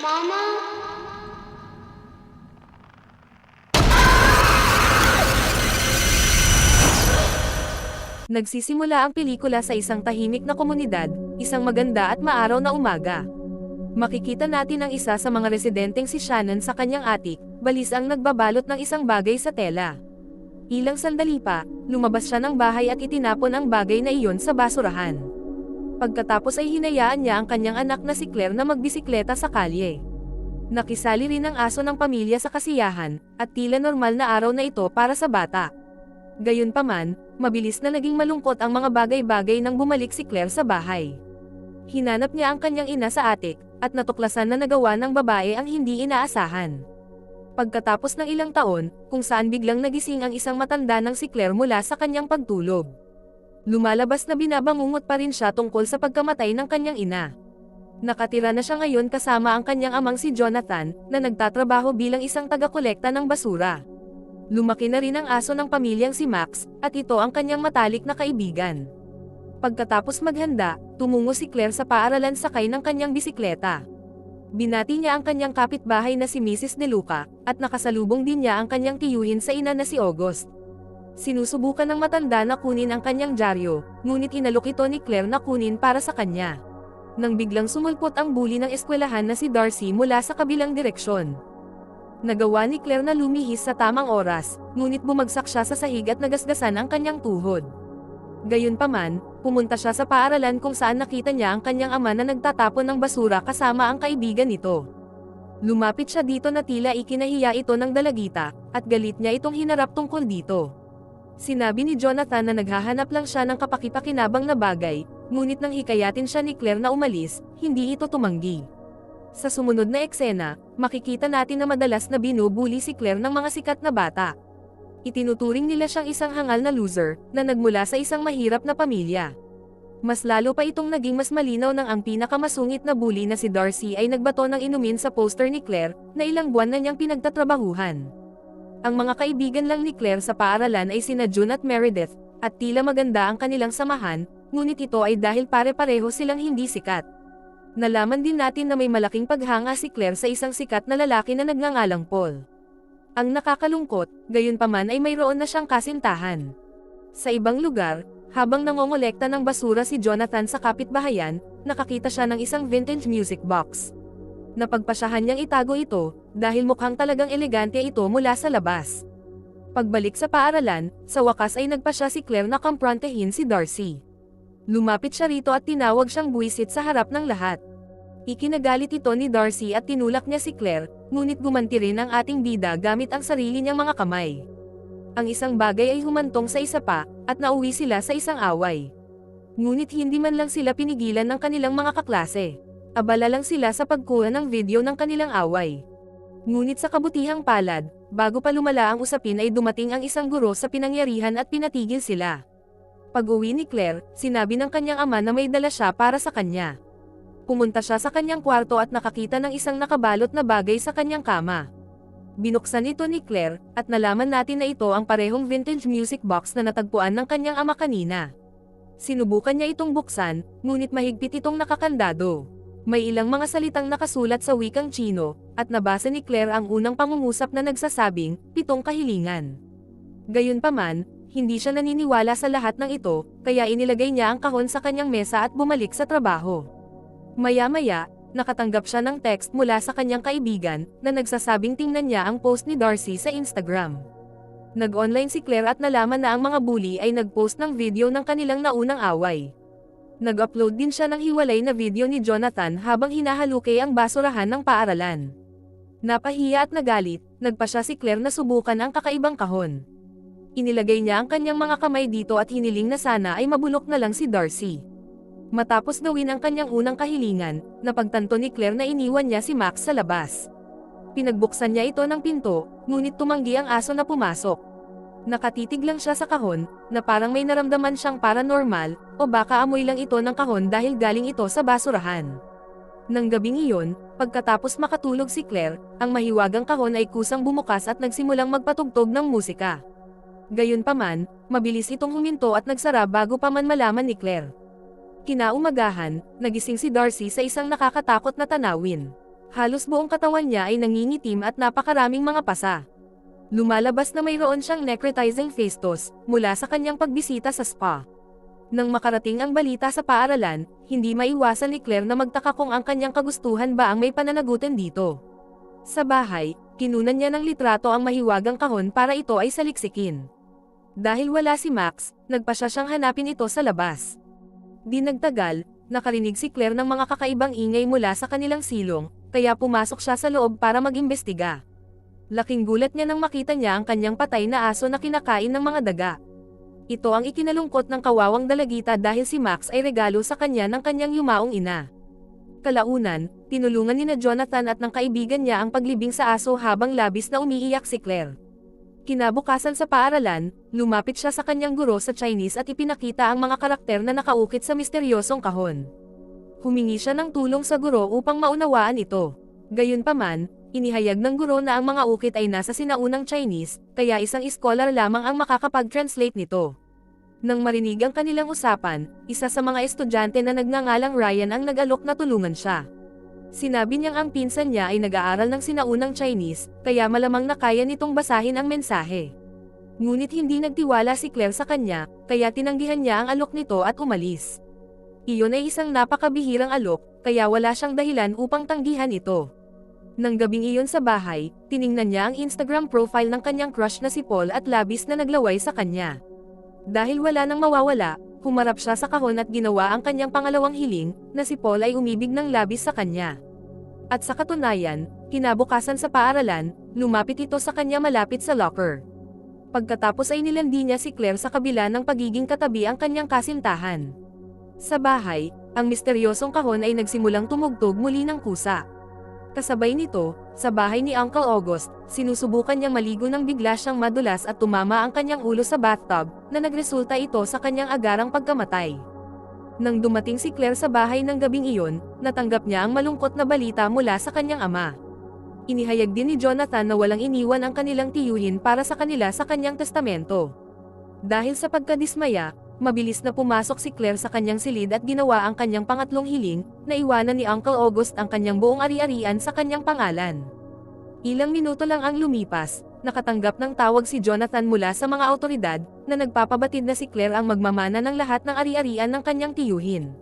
Mama? Nagsisimula ang pelikula sa isang tahimik na komunidad, isang maganda at maaraw na umaga. Makikita natin ang isa sa mga residenteng si Shannon sa kanyang attic, balis ang nagbabalot ng isang bagay sa tela. Ilang sandali pa, lumabas siya ng bahay at itinapon ang bagay na iyon sa basurahan. Pagkatapos ay hinayaan niya ang kanyang anak na si Claire na magbisikleta sa kalye. Nakisali rin ang aso ng pamilya sa kasiyahan, at tila normal na araw na ito para sa bata. Gayunpaman, mabilis na naging malungkot ang mga bagay-bagay nang bumalik si Claire sa bahay. Hinanap niya ang kanyang ina sa attic, at natuklasan na nagawa ng babae ang hindi inaasahan. Pagkatapos ng ilang taon, kung saan biglang nagising ang isang matanda ng si Claire mula sa kanyang pagtulog. Lumalabas na binabangungot pa rin siya tungkol sa pagkamatay ng kanyang ina. Nakatira na siya ngayon kasama ang kanyang amang si Jonathan, na nagtatrabaho bilang isang taga-kolekta ng basura. Lumaki na rin ang aso ng pamilyang si Max, at ito ang kanyang matalik na kaibigan. Pagkatapos maghanda, tumungo si Claire sa paaralan sakay ng kanyang bisikleta. Binati niya ang kanyang kapitbahay na si Mrs. De Luca, at nakasalubong din niya ang kanyang tiyuhin sa ina na si August. Sinusubukan ng matanda na kunin ang kanyang dyaryo, ngunit inalok ito ni Claire na kunin para sa kanya. Nang biglang sumulpot ang bully ng eskwelahan na si Darcy mula sa kabilang direksyon. Nagawa ni Claire na lumihis sa tamang oras, ngunit bumagsak siya sa sahig at nagasgasan ang kanyang tuhod. Gayunpaman, pumunta siya sa paaralan kung saan nakita niya ang kanyang ama na nagtatapon ng basura kasama ang kaibigan nito. Lumapit siya dito na tila ikinahiya ito ng dalagita, at galit niya itong hinarap tungkol dito. Sinabi ni Jonathan na naghahanap lang siya ng kapakipakinabang na bagay, ngunit nang hikayatin siya ni Claire na umalis, hindi ito tumanggi. Sa sumunod na eksena, makikita natin na madalas na binubuli si Claire ng mga sikat na bata. Itinuturing nila siyang isang hangal na loser, na nagmula sa isang mahirap na pamilya. Mas lalo pa itong naging mas malinaw nang ang pinakamasungit na bully na si Darcy ay nagbato ng inumin sa poster ni Claire, na ilang buwan na niyang pinagtatrabahuhan. Ang mga kaibigan lang ni Claire sa paaralan ay sina June at Meredith, at tila maganda ang kanilang samahan, ngunit ito ay dahil pare-pareho silang hindi sikat. Nalaman din natin na may malaking paghanga si Claire sa isang sikat na lalaki na nagngangalang Paul. Ang nakakalungkot, gayunpaman ay mayroon na siyang kasintahan. Sa ibang lugar, habang nangongolekta ng basura si Jonathan sa kapitbahayan, nakakita siya ng isang vintage music box. Napagpasyahan niyang itago ito, dahil mukhang talagang elegante ito mula sa labas. Pagbalik sa paaralan, sa wakas ay nagpasya si Claire na kumprontehin si Darcy. Lumapit siya rito at tinawag siyang buwisit sa harap ng lahat. Ikinagalit ito ni Darcy at tinulak niya si Claire, ngunit gumanti rin ang ating bida gamit ang sarili niyang mga kamay. Ang isang bagay ay humantong sa isa pa, at nauwi sila sa isang away. Ngunit hindi man lang sila pinigilan ng kanilang mga kaklase. Abala lang sila sa pagkuha ng video ng kanilang away. Ngunit sa kabutihang palad, bago pa lumala ang usapin ay dumating ang isang guro sa pinangyarihan at pinatigil sila. Pag-uwi ni Claire, sinabi ng kanyang ama na may dala siya para sa kanya. Pumunta siya sa kanyang kwarto at nakakita ng isang nakabalot na bagay sa kanyang kama. Binuksan ito ni Claire, at nalaman natin na ito ang parehong vintage music box na natagpuan ng kanyang ama kanina. Sinubukan niya itong buksan, ngunit mahigpit itong nakakandado. May ilang mga salitang nakasulat sa wikang Tsino, at nabasa ni Claire ang unang pangungusap na nagsasabing, 7 kahilingan. Gayunpaman, hindi siya naniniwala sa lahat ng ito, kaya inilagay niya ang kahon sa kanyang mesa at bumalik sa trabaho. Maya-maya, nakatanggap siya ng text mula sa kanyang kaibigan, na nagsasabing tingnan niya ang post ni Darcy sa Instagram. Nag-online si Claire at nalaman na ang mga bully ay nag-post ng video ng kanilang naunang away. Nag-upload din siya ng hiwalay na video ni Jonathan habang hinahalukay ang basurahan ng paaralan. Napahiya at nagalit, nagpasya si Claire na subukan ang kakaibang kahon. Inilagay niya ang kanyang mga kamay dito at hiniling na sana ay mabulok na lang si Darcy. Matapos gawin ang kanyang unang kahilingan, napagtanto ni Claire na iniwan niya si Max sa labas. Pinagbuksan niya ito ng pinto, ngunit tumanggi ang aso na pumasok. Nakatitig lang siya sa kahon, na parang may naramdaman siyang paranormal, o baka amoy lang ito ng kahon dahil galing ito sa basurahan. Nang gabing iyon, pagkatapos makatulog si Claire, ang mahiwagang kahon ay kusang bumukas at nagsimulang magpatugtog ng musika. Gayunpaman, mabilis itong huminto at nagsara bago pa man malaman ni Claire. Kinaumagahan, nagising si Darcy sa isang nakakatakot na tanawin. Halos buong katawan niya ay nangingitim at napakaraming mga pasa. Lumalabas na mayroon siyang necrotizing phastos mula sa kanyang pagbisita sa spa. Nang makarating ang balita sa paaralan, hindi maiwasan ni Claire na magtaka kung ang kanyang kagustuhan ba ang may pananagutan dito. Sa bahay, kinunan niya ng litrato ang mahiwagang kahon para ito ay saliksikin. Dahil wala si Max, nagpasya siyang hanapin ito sa labas. Di nagtagal, nakarinig si Claire ng mga kakaibang ingay mula sa kanilang silong, kaya pumasok siya sa loob para mag-imbestiga. Laking gulat niya nang makita niya ang kanyang patay na aso na kinakain ng mga daga. Ito ang ikinalungkot ng kawawang dalagita dahil si Max ay regalo sa kanya ng kanyang yumaong ina. Kalaunan, tinulungan ni na Jonathan at ng kaibigan niya ang paglibing sa aso habang labis na umiiyak si Claire. Kinabukasan sa paaralan, lumapit siya sa kanyang guro sa Chinese at ipinakita ang mga karakter na nakaukit sa misteryosong kahon. Humingi siya ng tulong sa guro upang maunawaan ito. Gayunpaman, inihayag ng guro na ang mga ukit ay nasa sinaunang Chinese, kaya isang scholar lamang ang makakapag-translate nito. Nang marinig ang kanilang usapan, isa sa mga estudyante na nagngangalang Ryan ang nag-alok na tulungan siya. Sinabi niyang ang pinsan niya ay nag-aaral ng sinaunang Chinese, kaya malamang na kaya nitong basahin ang mensahe. Ngunit hindi nagtiwala si Claire sa kanya, kaya tinanggihan niya ang alok nito at umalis. Iyon ay isang napakabihirang alok, kaya wala siyang dahilan upang tanggihan ito. Nang gabing iyon sa bahay, tiningnan niya ang Instagram profile ng kanyang crush na si Paul at labis na naglaway sa kanya. Dahil wala nang mawawala, humarap siya sa kahon at ginawa ang kanyang pangalawang hiling, na si Paul ay umibig ng labis sa kanya. At sa katunayan, kinabukasan sa paaralan, lumapit ito sa kanya malapit sa locker. Pagkatapos ay nilandi niya si Claire sa kabila ng pagiging katabi ang kanyang kasintahan. Sa bahay, ang misteryosong kahon ay nagsimulang tumugtog muli ng kusa. Kasabay nito, sa bahay ni Uncle August, sinusubukan niyang maligo nang bigla siyang madulas at tumama ang kanyang ulo sa bathtub, na nagresulta ito sa kanyang agarang pagkamatay. Nang dumating si Claire sa bahay ng gabing iyon, natanggap niya ang malungkot na balita mula sa kanyang ama. Inihayag din ni Jonathan na walang iniwan ang kanilang tiyuhin para sa kanila sa kanyang testamento. Dahil sa pagkadismaya, mabilis na pumasok si Claire sa kanyang silid at ginawa ang kanyang pangatlong hiling, na iwanan ni Uncle August ang kanyang buong ari-arian sa kanyang pangalan. Ilang minuto lang ang lumipas, nakatanggap ng tawag si Jonathan mula sa mga awtoridad, na nagpapabatid na si Claire ang magmamana ng lahat ng ari-arian ng kanyang tiyuhin.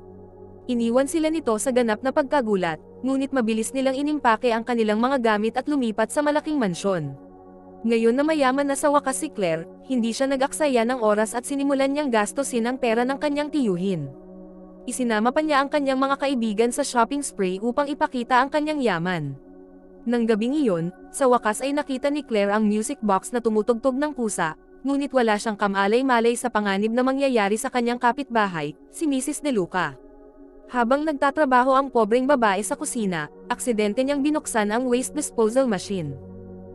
Iniwan sila nito sa ganap na pagkagulat, ngunit mabilis nilang inimpake ang kanilang mga gamit at lumipat sa malaking mansyon. Ngayon na mayaman na sa wakas si Claire, hindi siya nag-aksaya ng oras at sinimulan niyang gastusin ang pera ng kanyang tiyuhin. Isinama pa niya ang kanyang mga kaibigan sa shopping spree upang ipakita ang kanyang yaman. Nang gabing iyon, sa wakas ay nakita ni Claire ang music box na tumutugtog ng pusa, ngunit wala siyang kamalay-malay sa panganib na mangyayari sa kanyang kapitbahay, si Mrs. De Luca. Habang nagtatrabaho ang pobreng babae sa kusina, aksidente niyang binuksan ang waste disposal machine.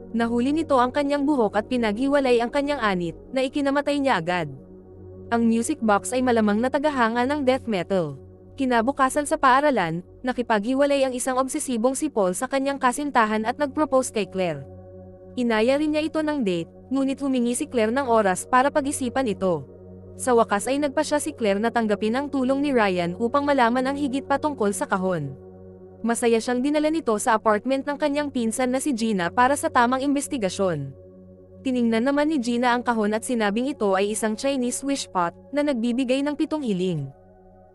Nahuli nito ang kanyang buhok at pinaghiwalay ang kanyang anit, na ikinamatay niya agad. Ang music box ay malamang na tagahanga ng death metal. Kinabukasan sa paaralan, nakipaghiwalay ang isang obsesibong si Paul sa kanyang kasintahan at nag-propose kay Claire. Inaya rin niya ito ng date, ngunit humingi si Claire ng oras para pag-isipan ito. Sa wakas ay nagpasya si Claire na tanggapin ang tulong ni Ryan upang malaman ang higit pa tungkol sa kahon. Masaya siyang dinala nito sa apartment ng kanyang pinsan na si Gina para sa tamang investigasyon. Tiningnan naman ni Gina ang kahon at sinabing ito ay isang Chinese wish pot na nagbibigay ng 7 hiling.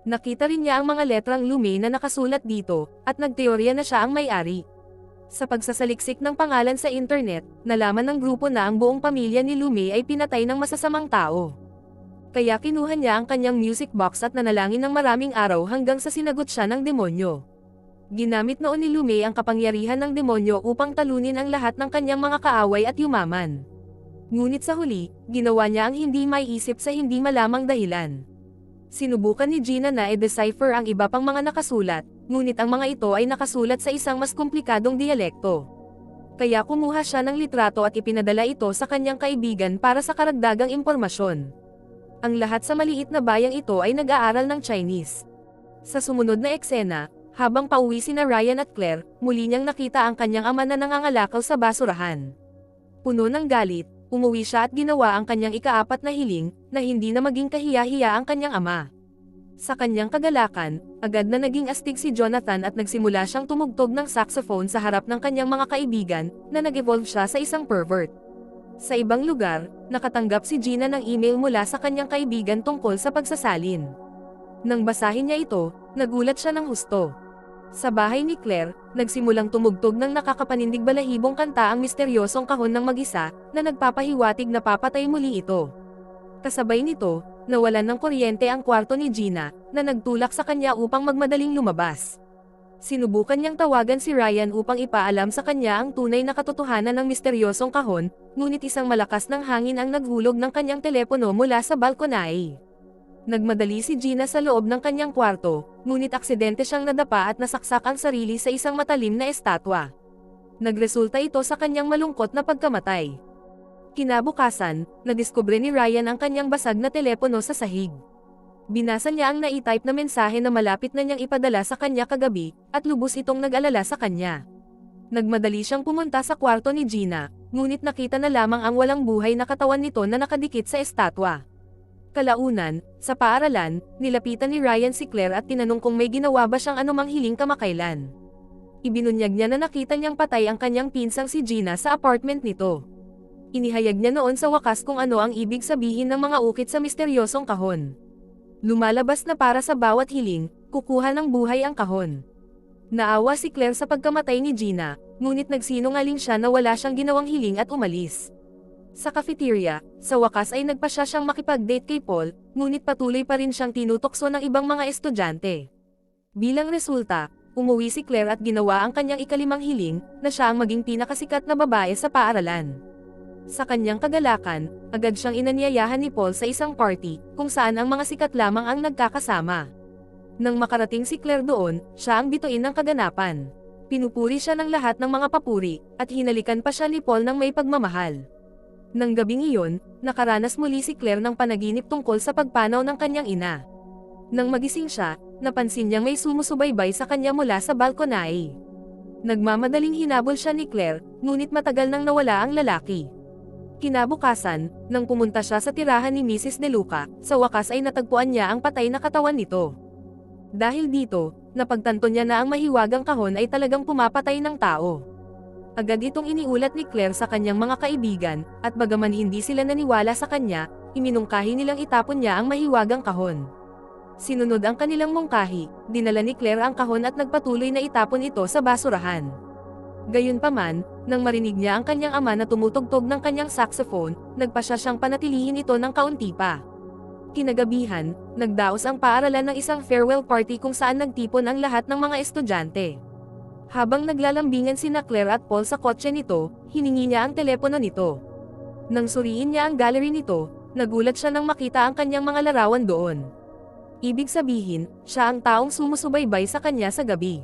Nakita rin niya ang mga letrang Lume na nakasulat dito, at nagteorya na siya ang may-ari. Sa pagsasaliksik ng pangalan sa internet, nalaman ng grupo na ang buong pamilya ni Lume ay pinatay ng masasamang tao. Kaya kinuha niya ang kanyang music box at nanalangin ng maraming araw hanggang sa sinagot siya ng demonyo. Ginamit noon ni Lume ang kapangyarihan ng demonyo upang talunin ang lahat ng kanyang mga kaaway at yumaman. Ngunit sa huli, ginawa niya ang hindi maiisip sa hindi malamang dahilan. Sinubukan ni Gina na i-decipher ang iba pang mga nakasulat, ngunit ang mga ito ay nakasulat sa isang mas komplikadong diyalekto. Kaya kumuha siya ng litrato at ipinadala ito sa kanyang kaibigan para sa karagdagang impormasyon. Ang lahat sa maliit na bayang ito ay nag-aaral ng Chinese. Sa sumunod na eksena, habang pauwi sina Ryan at Claire, muli niyang nakita ang kanyang ama na nangangalakaw sa basurahan. Puno ng galit, umuwi siya at ginawa ang kanyang ika-4 na hiling, na hindi na maging kahiya-hiya ang kanyang ama. Sa kanyang kagalakan, agad na naging astig si Jonathan at nagsimula siyang tumugtog ng saxophone sa harap ng kanyang mga kaibigan, na nag-evolve siya sa isang pervert. Sa ibang lugar, nakatanggap si Gina ng email mula sa kanyang kaibigan tungkol sa pagsasalin. Nang basahin niya ito, nagulat siya ng husto. Sa bahay ni Claire, nagsimulang tumugtog ng nakakapanindig balahibong kanta ang misteryosong kahon ng mag-isa, na nagpapahiwatig na papatay muli ito. Kasabay nito, nawalan ng kuryente ang kwarto ni Gina, na nagtulak sa kanya upang magmadaling lumabas. Sinubukan niyang tawagan si Ryan upang ipaalam sa kanya ang tunay na katotohanan ng misteryosong kahon, ngunit isang malakas ng hangin ang naghulog ng kanyang telepono mula sa balkonahe. Nagmadali si Gina sa loob ng kanyang kwarto, ngunit aksidente siyang nadapa at nasaksak ang sarili sa isang matalim na estatwa. Nagresulta ito sa kanyang malungkot na pagkamatay. Kinabukasan, nadiskubre ni Ryan ang kanyang basag na telepono sa sahig. Binasa niya ang nai-type na mensahe na malapit na niyang ipadala sa kanya kagabi, at lubos itong nag-alala sa kanya. Nagmadali siyang pumunta sa kwarto ni Gina, ngunit nakita na lamang ang walang buhay na katawan nito na nakadikit sa estatwa. Kalaunan, sa paaralan, nilapitan ni Ryan si Claire at tinanong kung may ginawa ba siyang anumang hiling kamakailan. Ibinunyag niya na nakita niyang patay ang kanyang pinsang si Gina sa apartment nito. Inihayag niya noon sa wakas kung ano ang ibig sabihin ng mga ukit sa misteryosong kahon. Lumalabas na para sa bawat hiling, kukuha ng buhay ang kahon. Naawa si Claire sa pagkamatay ni Gina, ngunit nagsinungaling siya na wala siyang ginawang hiling at umalis. Sa cafeteria, sa wakas ay nagpasya siyang makipag-date kay Paul, ngunit patuloy pa rin siyang tinutokso ng ibang mga estudyante. Bilang resulta, umuwi si Claire at ginawa ang kanyang ikalimang hiling, na siya ang maging pinakasikat na babae sa paaralan. Sa kanyang kagalakan, agad siyang inanyayahan ni Paul sa isang party, kung saan ang mga sikat lamang ang nagkakasama. Nang makarating si Claire doon, siya ang bituin ng kaganapan. Pinupuri siya ng lahat ng mga papuri, at hinalikan pa siya ni Paul ng may pagmamahal. Nang gabing iyon, nakaranas muli si Claire ng panaginip tungkol sa pagpanaw ng kanyang ina. Nang magising siya, napansin niyang may sumusubaybay sa kanya mula sa balkonahe. Nagmamadaling hinabol siya ni Claire, ngunit matagal nang nawala ang lalaki. Kinabukasan, nang pumunta siya sa tirahan ni Mrs. De Luca, sa wakas ay natagpuan niya ang patay na katawan nito. Dahil dito, napagtanto niya na ang mahiwagang kahon ay talagang pumapatay ng tao. Agad itong iniulat ni Claire sa kanyang mga kaibigan, at bagaman hindi sila naniwala sa kanya, iminungkahi nilang itapon niya ang mahiwagang kahon. Sinunod ang kanilang mungkahi, dinala ni Claire ang kahon at nagpatuloy na itapon ito sa basurahan. Gayunpaman, nang marinig niya ang kanyang ama na tumutugtog ng kanyang saxophone, nagpasya siyang panatilihin ito ng kaunti pa. Kinagabihan, nagdaos ang paaralan ng isang farewell party kung saan nagtipon ang lahat ng mga estudyante. Habang naglalambingan sina Claire at Paul sa kotse nito, hiningi niya ang telepono nito. Nang suriin niya ang gallery nito, nagulat siya nang makita ang kanyang mga larawan doon. Ibig sabihin, siya ang taong sumusubaybay sa kanya sa gabi.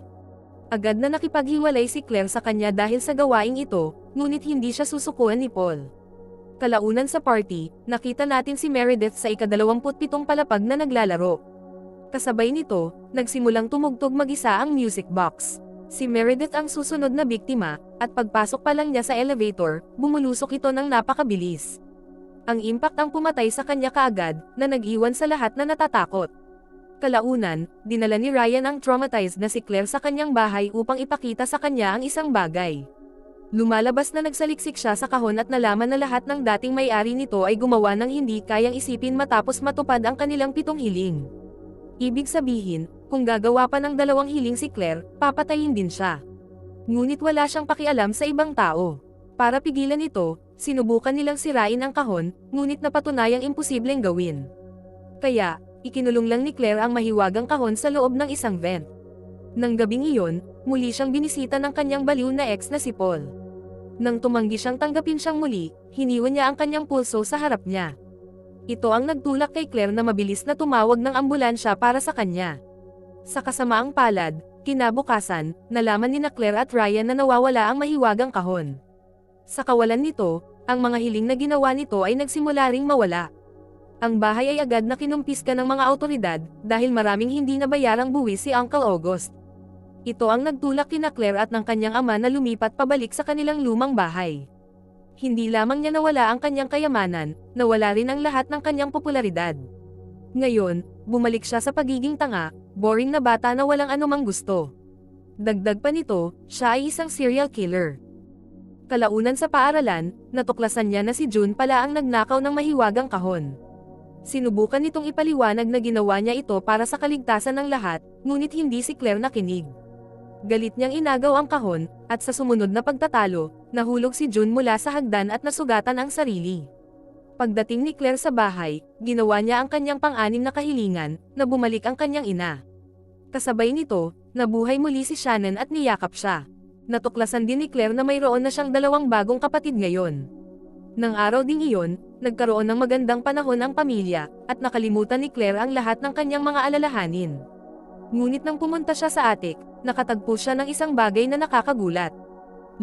Agad na nakipaghiwalay si Claire sa kanya dahil sa gawaing ito, ngunit hindi siya susukuan ni Paul. Kalaunan sa party, nakita natin si Meredith sa ika-27 palapag na naglalaro. Kasabay nito, nagsimulang tumugtog mag-isa ang music box. Si Meredith ang susunod na biktima, at pagpasok pa lang niya sa elevator, bumulusok ito ng napakabilis. Ang impact ang pumatay sa kanya kaagad, na nag-iwan sa lahat na natatakot. Kalaunan, dinala ni Ryan ang traumatized na si Claire sa kanyang bahay upang ipakita sa kanya ang isang bagay. Lumalabas na nagsaliksik siya sa kahon at nalaman na lahat ng dating may-ari nito ay gumawa ng hindi kayang isipin matapos matupad ang kanilang 7 hiling. Ibig sabihin, kung gagawa pa ng 2 hiling si Claire, papatayin din siya. Ngunit wala siyang pakialam sa ibang tao. Para pigilan ito, sinubukan nilang sirain ang kahon, ngunit napatunayang imposibleng gawin. Kaya, ikinulong lang ni Claire ang mahiwagang kahon sa loob ng isang vent. Nang gabing iyon, muli siyang binisita ng kanyang baliw na ex na si Paul. Nang tumanggi siyang tanggapin siyang muli, hiniwan niya ang kanyang pulso sa harap niya. Ito ang nagtulak kay Claire na mabilis na tumawag ng ambulansya para sa kanya. Sa kasamaang palad, kinabukasan, nalaman ni na Claire at Ryan na nawawala ang mahiwagang kahon. Sa kawalan nito, ang mga hiling na ginawa nito ay nagsimula ring mawala. Ang bahay ay agad na kinumpiska ng mga awtoridad, dahil maraming hindi nabayarang buwis si Uncle August. Ito ang nagtulak kina Claire at ng kanyang ama na lumipat pabalik sa kanilang lumang bahay. Hindi lamang niya nawala ang kanyang kayamanan, nawala rin ang lahat ng kanyang popularidad. Ngayon, bumalik siya sa pagiging tanga, boring na bata na walang anumang gusto. Dagdag pa nito, siya ay isang serial killer. Kalaunan sa paaralan, natuklasan niya na si June pala ang nagnakaw ng mahiwagang kahon. Sinubukan nitong ipaliwanag na ginawa niya ito para sa kaligtasan ng lahat, ngunit hindi si Claire nakinig. Galit niyang inagaw ang kahon, at sa sumunod na pagtatalo, nahulog si June mula sa hagdan at nasugatan ang sarili. Pagdating ni Claire sa bahay, ginawa niya ang kanyang pang-anim na kahilingan, na bumalik ang kanyang ina. Kasabay nito, nabuhay muli si Shannon at niyakap siya. Natuklasan din ni Claire na mayroon na siyang 2 bagong kapatid ngayon. Nang araw ding iyon, nagkaroon ng magandang panahon ang pamilya, at nakalimutan ni Claire ang lahat ng kanyang mga alalahanin. Ngunit nang pumunta siya sa attic, nakatagpo siya ng isang bagay na nakakagulat.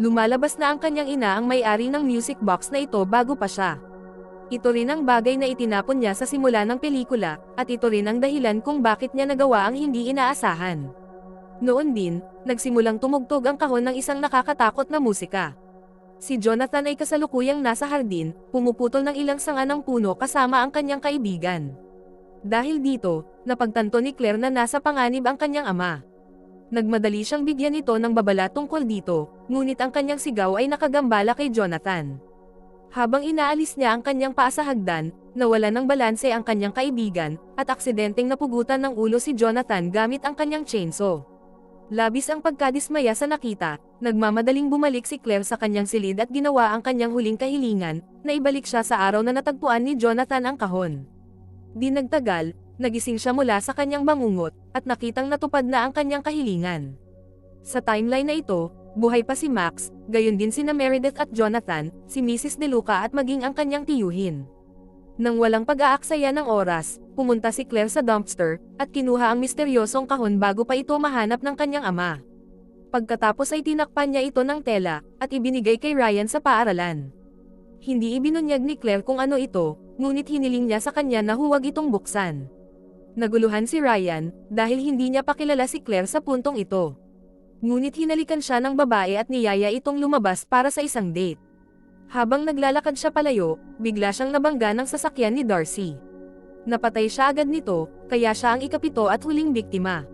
Lumalabas na ang kanyang ina ang may-ari ng music box na ito bago pa siya. Ito rin ang bagay na itinapon niya sa simula ng pelikula, at ito rin ang dahilan kung bakit niya nagawa ang hindi inaasahan. Noon din, nagsimulang tumugtog ang kahon ng isang nakakatakot na musika. Si Jonathan ay kasalukuyang nasa hardin, pumuputol ng ilang sanga ng puno kasama ang kanyang kaibigan. Dahil dito, napagtanto ni Claire na nasa panganib ang kanyang ama. Nagmadali siyang bigyan ito ng babala tungkol dito, ngunit ang kanyang sigaw ay nakagambala kay Jonathan. Habang inaalis niya ang kanyang paa sa hagdan, nawala ng balanse ang kanyang kaibigan, at aksidenteng napugutan ng ulo si Jonathan gamit ang kanyang chainsaw. Labis ang pagkadismaya sa nakita, nagmamadaling bumalik si Claire sa kanyang silid at ginawa ang kanyang huling kahilingan, na ibalik siya sa araw na natagpuan ni Jonathan ang kahon. Di nagtagal, nagising siya mula sa kanyang bangungot, at nakitang natupad na ang kanyang kahilingan. Sa timeline na ito, buhay pa si Max, gayon din sina Meredith at Jonathan, si Mrs. DeLuca at maging ang kanyang tiyuhin. Nang walang pag-aaksaya ng oras, pumunta si Claire sa dumpster, at kinuha ang misteryosong kahon bago pa ito mahanap ng kanyang ama. Pagkatapos ay tinakpan niya ito ng tela, at ibinigay kay Ryan sa paaralan. Hindi ibinunyag ni Claire kung ano ito, ngunit hiniling niya sa kanya na huwag itong buksan. Naguluhan si Ryan, dahil hindi niya pakilala si Claire sa puntong ito. Ngunit hinalikan siya ng babae at niyaya itong lumabas para sa isang date. Habang naglalakad siya palayo, bigla siyang nabangga ng sasakyan ni Darcy. Napatay siya agad nito, kaya siya ang ikapito at huling biktima.